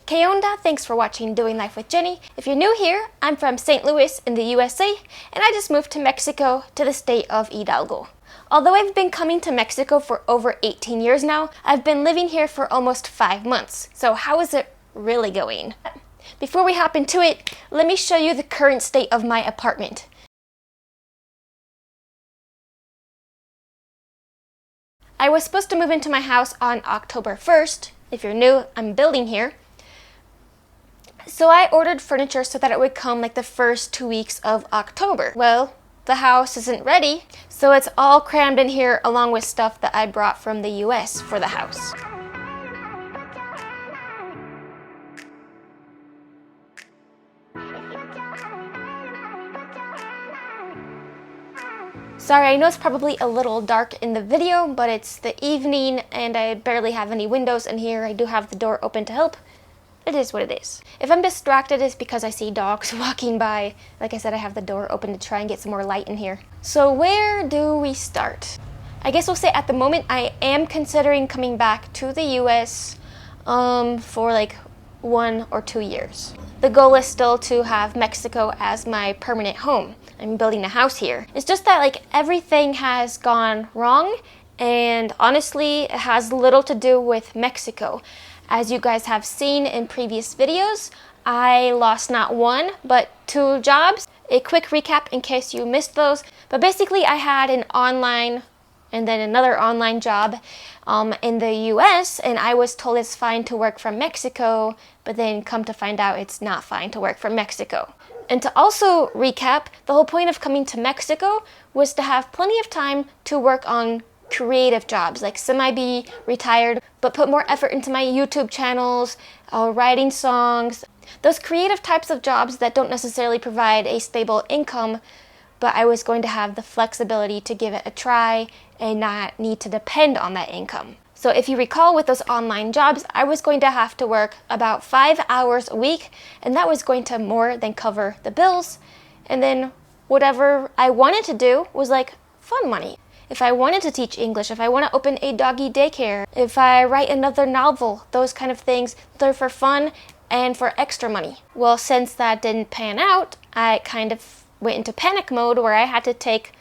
¿Qué onda? Thanks for watching Doing Life with Jenny. If you're new here, I'm from St. Louis in the USA, and I just moved to Mexico, to the state of Hidalgo. Although I've been coming to Mexico for over 18 years now, I've been living here for almost 5 months. So how is it really going? Before we hop into it, let me show you the current state of my apartment. I was supposed to move into my house on October 1st. If you're new, I'm building here. So I ordered furniture so that it would come like the first 2 weeks of October. Well, the house isn't ready, so it's all crammed in here along with stuff that I brought from the US for the house. Sorry, I know it's probably a little dark in the video, but it's the evening and I barely have any windows in here. I do have the door open to help. It is what it is. If I'm distracted, it's because I see dogs walking by. Like I said, I have the door open to try and get some more light in here. So where do we start? I guess we'll say at the moment I am considering coming back to the US for like 1 or 2 years. The goal is still to have Mexico as my permanent home. I'm building a house here. It's just that like everything has gone wrong, and honestly it has little to do with Mexico. As you guys have seen in previous videos, I lost not 1 but 2 jobs. A quick recap in case you missed those, but basically I had an online and then another online job in the US, and I was told it's fine to work from Mexico, but then come to find out it's not fine to work from Mexico. And to also recap, the whole point of coming to Mexico was to have plenty of time to work on creative jobs, like semi-be retired, but put more effort into my YouTube channels, writing songs, those creative types of jobs that don't necessarily provide a stable income, but I was going to have the flexibility to give it a try and not need to depend on that income. So if you recall, with those online jobs, I was going to have to work about 5 hours a week, and that was going to more than cover the bills. And then whatever I wanted to do was like fun money. If I wanted to teach English, if I want to open a doggy daycare, if I write another novel, those kind of things, they're for fun and for extra money. Well, since that didn't pan out, I kind of went into panic mode where I had to take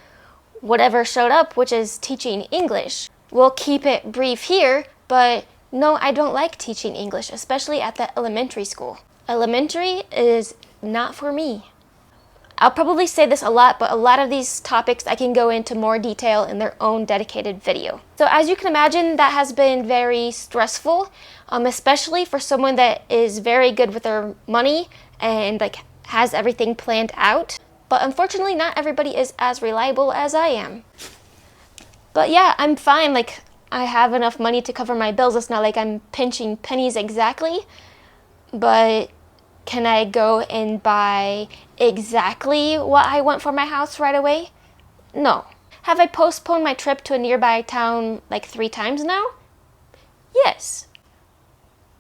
whatever showed up, which is teaching English. We'll keep it brief here, but no, I don't like teaching English, especially at the elementary school. Elementary is not for me. I'll probably say this a lot, but a lot of these topics I can go into more detail in their own dedicated video. So as you can imagine, that has been very stressful, especially for someone that is very good with their money and like has everything planned out. But unfortunately, not everybody is as reliable as I am. But yeah, I'm fine. Like, I have enough money to cover my bills. It's not like I'm pinching pennies exactly, but can I go and buy exactly what I want for my house right away? No. Have I postponed my trip to a nearby town like 3 times now? Yes.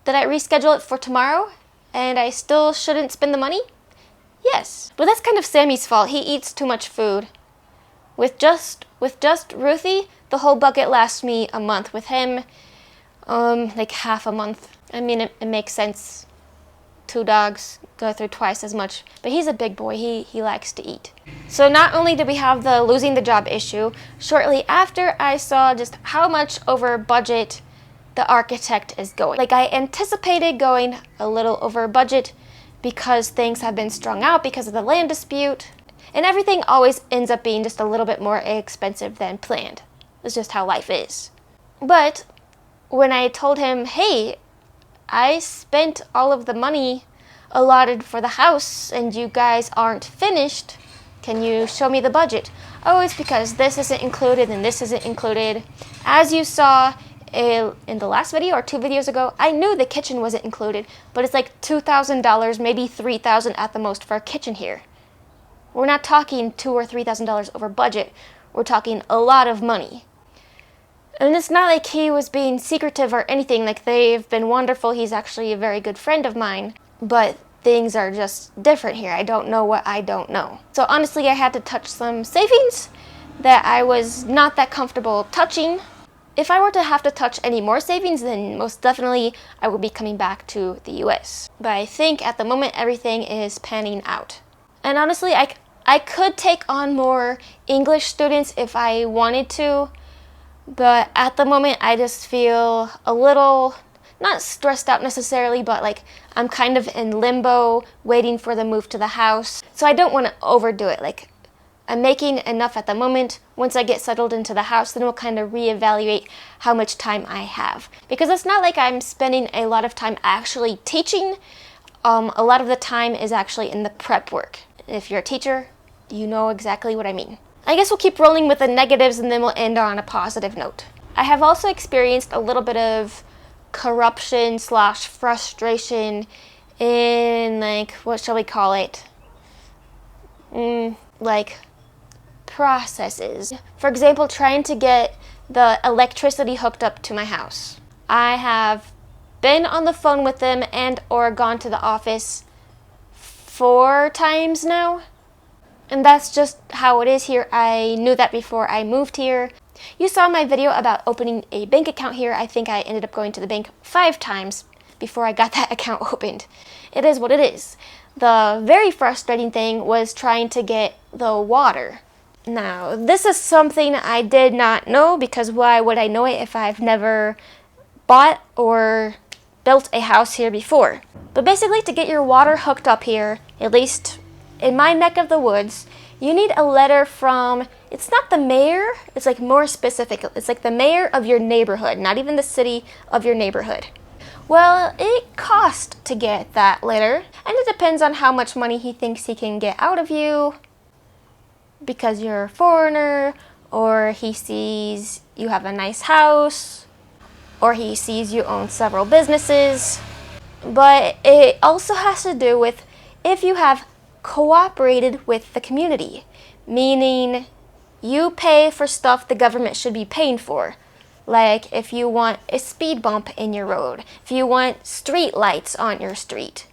Did I reschedule it for tomorrow and I still shouldn't spend the money? Yes. But that's kind of Sammy's fault. He eats too much food. With just Ruthie, the whole bucket lasts me a month. With him, like half a month. I mean, it makes sense. 2 dogs go through twice as much, but he's a big boy. He likes to eat. So not only did we have the losing the job issue, shortly after I saw just how much over budget the architect is going. Like, I anticipated going a little over budget because things have been strung out because of the land dispute, and everything always ends up being just a little bit more expensive than planned. It's just how life is. But when I told him, hey, I spent all of the money allotted for the house and you guys aren't finished, can you show me the budget? Oh, it's because this isn't included and this isn't included. As you saw in the last video or 2 videos ago, I knew the kitchen wasn't included, but it's like $2,000, maybe $3,000 at the most for a kitchen here. We're not talking $2,000 or $3,000 over budget. We're talking a lot of money. And it's not like he was being secretive or anything. Like, they've been wonderful. He's actually a very good friend of mine. But things are just different here. I don't know what I don't know. So honestly, I had to touch some savings that I was not that comfortable touching. If I were to have to touch any more savings, then most definitely I will be coming back to the US. But I think at the moment everything is panning out. And honestly, I could take on more English students if I wanted to, but at the moment I just feel a little, not stressed out necessarily, but like I'm kind of in limbo waiting for the move to the house. So I don't want to overdo it. Like, I'm making enough at the moment. Once I get settled into the house, then we'll kind of reevaluate how much time I have. Because it's not like I'm spending a lot of time actually teaching. A lot of the time is actually in the prep work. If you're a teacher, you know exactly what I mean. I guess we'll keep rolling with the negatives and then we'll end on a positive note. I have also experienced a little bit of corruption / frustration in, like, what shall we call it? Like, processes. For example, trying to get the electricity hooked up to my house. I have been on the phone with them and or gone to the office 4 times now. And that's just how it is here. I knew that before I moved here. You saw my video about opening a bank account here. I think I ended up going to the bank 5 times before I got that account opened. It is what it is. The very frustrating thing was trying to get the water. Now, this is something I did not know, because why would I know it if I've never bought or built a house here before? But basically, to get your water hooked up here, at least in my neck of the woods, you need a letter from, it's not the mayor, it's like more specific. It's like the mayor of your neighborhood, not even the city of your neighborhood. Well, it costs to get that letter, and it depends on how much money he thinks he can get out of you, because you're a foreigner, or he sees you have a nice house, or he sees you own several businesses. But it also has to do with if you have cooperated with the community, meaning you pay for stuff the government should be paying for. Like if you want a speed bump in your road, if you want street lights on your street,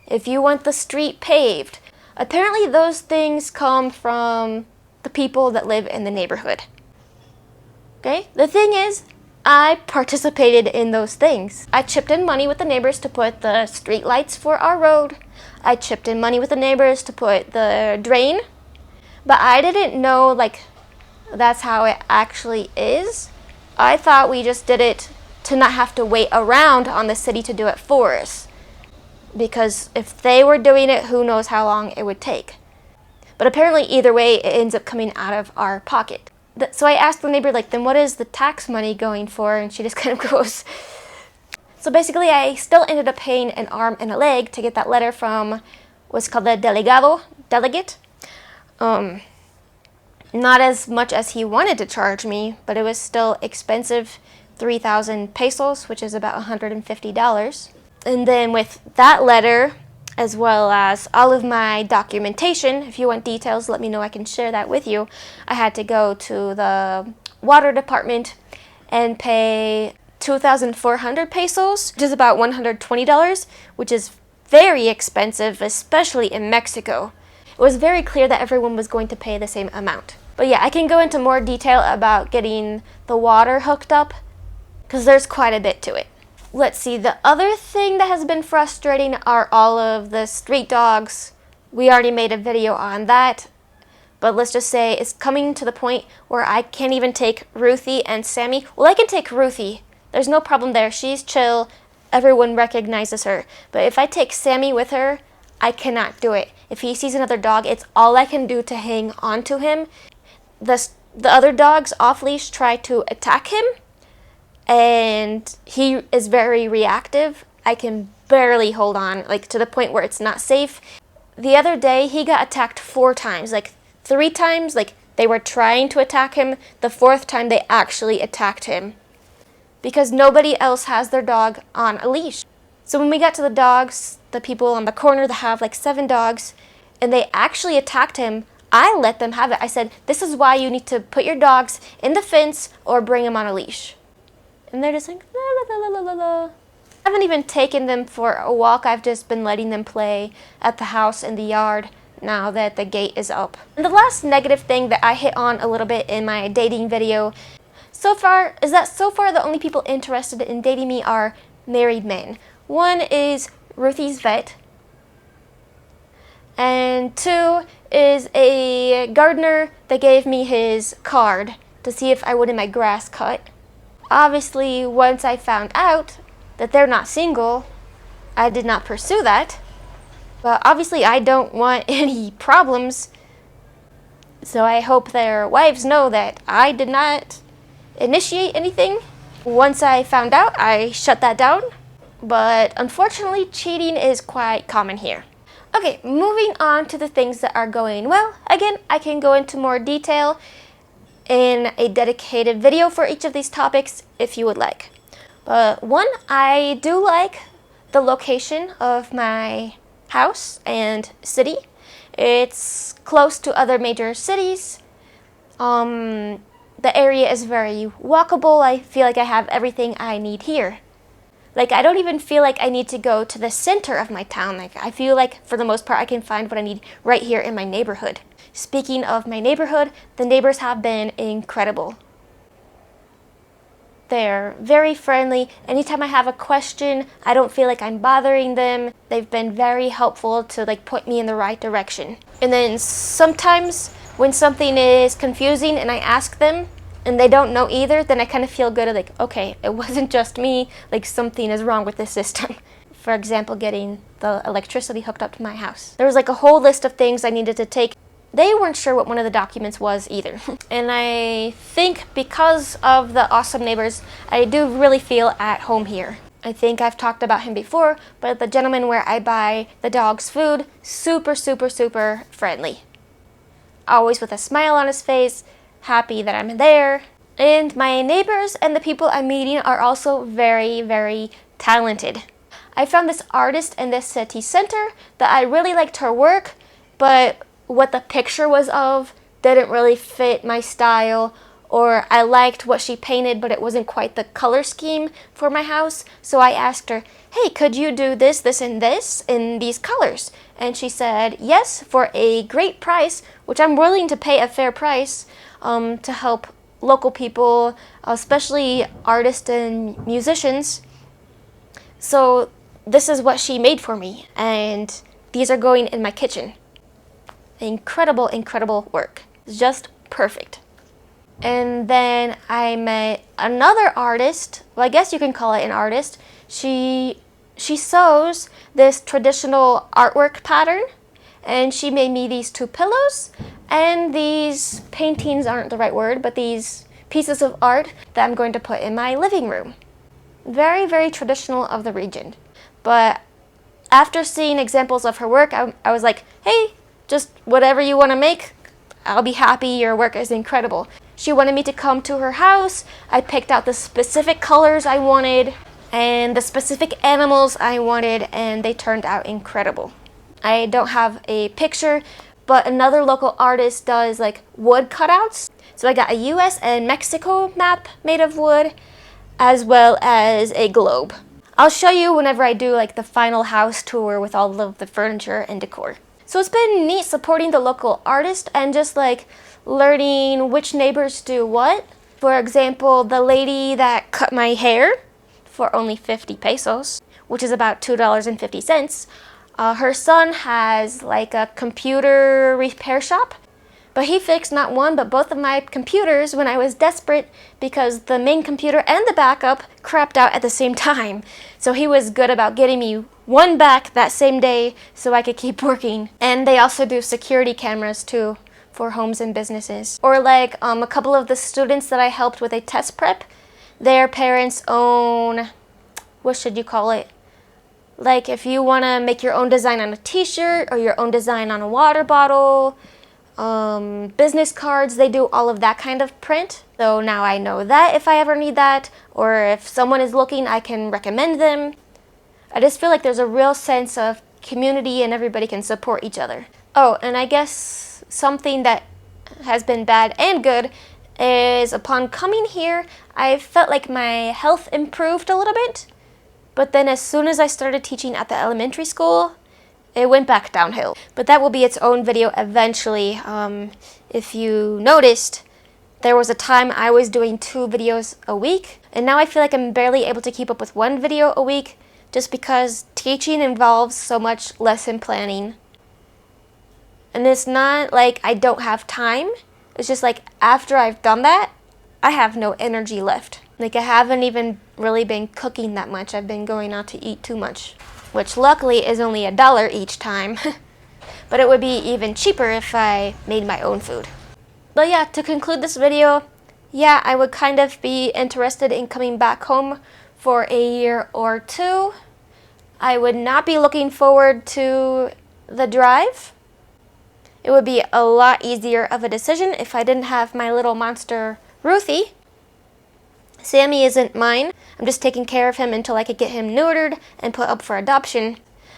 if you want the street paved. Apparently those things come from the people that live in the neighborhood. Okay? The thing is, I participated in those things. I chipped in money with the neighbors to put the street lights for our road. I chipped in money with the neighbors to put the drain. But I didn't know, like, that's how it actually is. I thought we just did it to not have to wait around on the city to do it for us. Because if they were doing it, who knows how long it would take. But apparently either way, it ends up coming out of our pocket. So I asked the neighbor, like, then what is the tax money going for? And she just kind of goes. So basically I still ended up paying an arm and a leg to get that letter from what's called the delegate. Not as much as he wanted to charge me, but it was still expensive, 3,000 pesos, which is about $150. And then with that letter, as well as all of my documentation, if you want details, let me know, I can share that with you. I had to go to the water department and pay 2,400 pesos, which is about $120, which is very expensive, especially in Mexico. It was very clear that everyone was going to pay the same amount. But yeah, I can go into more detail about getting the water hooked up, because there's quite a bit to it. Let's see, the other thing that has been frustrating are all of the street dogs. We already made a video on that, but let's just say it's coming to the point where I can't even take Ruthie and Sammy. Well, I can take Ruthie. There's no problem there. She's chill. Everyone recognizes her. But if I take Sammy with her, I cannot do it. If he sees another dog, it's all I can do to hang on to him. The other dogs off leash try to attack him, and he is very reactive. I can barely hold on, like to the point where it's not safe. The other day, he got attacked 4 times, like 3 times, like they were trying to attack him. The 4th time, they actually attacked him because nobody else has their dog on a leash. So when we got to the dogs, the people on the corner that have like 7 dogs, and they actually attacked him, I let them have it. I said, this is why you need to put your dogs in the fence or bring them on a leash. And they're just like, la la la la la la. I haven't even taken them for a walk. I've just been letting them play at the house in the yard now that the gate is up. And the last negative thing that I hit on a little bit in my dating video, so far the only people interested in dating me are married men. One is Ruthie's vet, and two is a gardener that gave me his card to see if I wanted my grass cut. Obviously, once I found out that they're not single, I did not pursue that. But obviously I don't want any problems, so I hope their wives know that I did not initiate anything. Once I found out, I shut that down, but unfortunately cheating is quite common here. Okay, moving on to the things that are going well. Again, I can go into more detail in a dedicated video for each of these topics if you would like. But one, I do like the location of my house and city. It's close to other major cities. The area is very walkable. I feel like I have everything I need here. Like, I don't even feel like I need to go to the center of my town. Like, I feel like for the most part I can find what I need right here in my neighborhood. Speaking of my neighborhood, the neighbors have been incredible. They're very friendly. Anytime I have a question, I don't feel like I'm bothering them. They've been very helpful to like point me in the right direction. And then sometimes when something is confusing and I ask them and they don't know either, then I kind of feel good, like, okay, it wasn't just me, like something is wrong with the system. For example, getting the electricity hooked up to my house. There was like a whole list of things I needed to take. They weren't sure what one of the documents was either. And I think because of the awesome neighbors, I do really feel at home here. I think I've talked about him before, but the gentleman where I buy the dog's food, super, super, super friendly. Always with a smile on his face, happy that I'm there. And my neighbors and the people I'm meeting are also very, very talented. I found this artist in this city center that I really liked her work, but what the picture was of didn't really fit my style, or I liked what she painted but it wasn't quite the color scheme for my house. So I asked her, hey, could you do this, this, and this in these colors? And she said yes, for a great price, which I'm willing to pay a fair price to help local people, especially artists and musicians. So this is what she made for me, and these are going in my kitchen. Incredible, incredible work. It's just perfect. And then I met another artist. Well, I guess you can call it an artist. She sews this traditional artwork pattern, and she made me these two pillows and these paintings aren't the right word, but these pieces of art that I'm going to put in my living room. Very, very traditional of the region. But after seeing examples of her work, I was like, hey, just whatever you want to make, I'll be happy. Your work is incredible. She wanted me to come to her house. I picked out the specific colors I wanted and the specific animals I wanted, and they turned out incredible. I don't have a picture, but another local artist does like wood cutouts. So I got a US and Mexico map made of wood, as well as a globe. I'll show you whenever I do like the final house tour with all of the furniture and decor. So it's been neat supporting the local artist and just like learning which neighbors do what. For example, the lady that cut my hair for only 50 pesos, which is about $2.50. Her son has like a computer repair shop, but he fixed not one but both of my computers when I was desperate because the main computer and the backup crapped out at the same time. So he was good about getting me one back that same day so I could keep working. And they also do security cameras too for homes and businesses. Or like a couple of the students that I helped with a test prep, their parents own, what should you call it? Like if you want to make your own design on a t-shirt or your own design on a water bottle, business cards, they do all of that kind of print. So now I know that if I ever need that, or if someone is looking, I can recommend them. I just feel like there's a real sense of community and everybody can support each other. Oh, and I guess something that has been bad and good is upon coming here, I felt like my health improved a little bit. But then as soon as I started teaching at the elementary school, it went back downhill. But that will be its own video eventually. If you noticed, There was a time I was doing 2 videos a week, and now I feel like I'm barely able to keep up with 1 video a week just because teaching involves so much lesson planning. And it's not like I don't have time, it's just like after I've done that, I have no energy left. Like I haven't even really been cooking that much, I've been going out to eat too much, which luckily is only $1 each time, but it would be even cheaper if I made my own food. But yeah, to conclude this video, yeah, I would kind of be interested in coming back home for a year or 2. I would not be looking forward to the drive. It would be a lot easier of a decision if I didn't have my little monster, Ruthie. Sammy isn't mine. I'm just taking care of him until I could get him neutered and put up for adoption.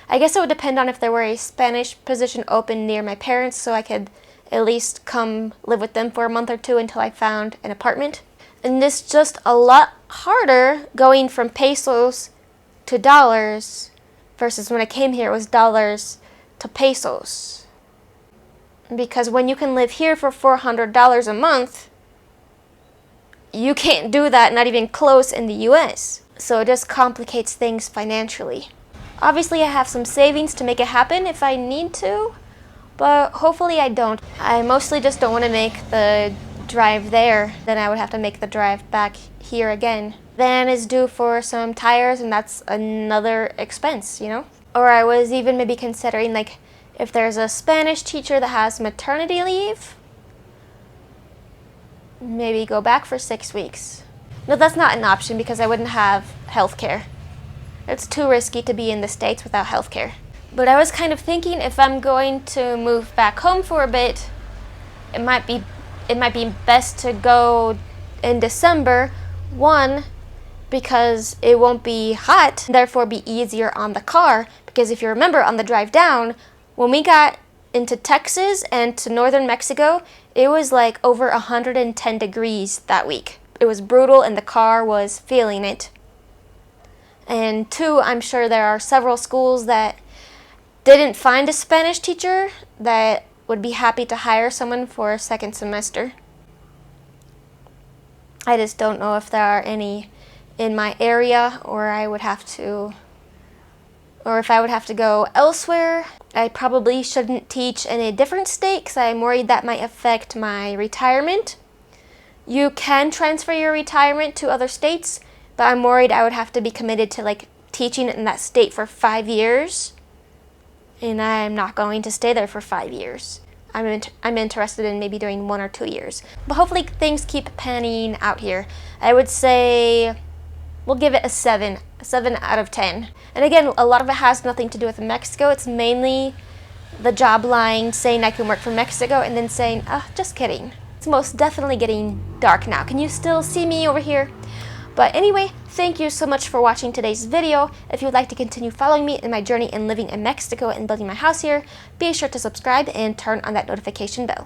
I guess it would depend on if there were a Spanish position open near my parents so I could at least come live with them for a month or 2 until I found an apartment. And it's just a lot harder going from pesos to dollars versus when I came here it was dollars to pesos. Because when you can live here for $400 a month, you can't do that, not even close, in the US. So it just complicates things financially. Obviously I have some savings to make it happen if I need to, but hopefully I don't. I mostly just don't want to make the drive there. Then I would have to make the drive back here again. Van is due for some tires and that's another expense, you know? Or I was even maybe considering like if there's a Spanish teacher that has maternity leave, maybe go back for 6 weeks. No, that's not an option because I wouldn't have health care. It's too risky to be in the States without health care. But I was kind of thinking if I'm going to move back home for a bit, it might be best to go in December. 1, because it won't be hot, therefore be easier on the car. Because if you remember on the drive down, when we got into Texas and to northern Mexico, it was like over 110 degrees that week. It was brutal and the car was feeling it. And 2, I'm sure there are several schools that didn't find a Spanish teacher that would be happy to hire someone for a 2nd semester. I just don't know if there are any in my area, or if I would have to go elsewhere. I probably shouldn't teach in a different state because I'm worried that might affect my retirement. You can transfer your retirement to other states, but I'm worried I would have to be committed to like teaching in that state for 5 years. And I'm not going to stay there for 5 years. I'm interested in maybe doing 1 or 2 years. But hopefully things keep panning out here. I would say we'll give it a 7 out of 10. And again, a lot of it has nothing to do with Mexico. It's mainly the job line saying I can work from Mexico and then saying, just kidding. It's most definitely getting dark now. Can you still see me over here? But anyway, thank you so much for watching today's video. If you would like to continue following me in my journey in living in Mexico and building my house here, be sure to subscribe and turn on that notification bell.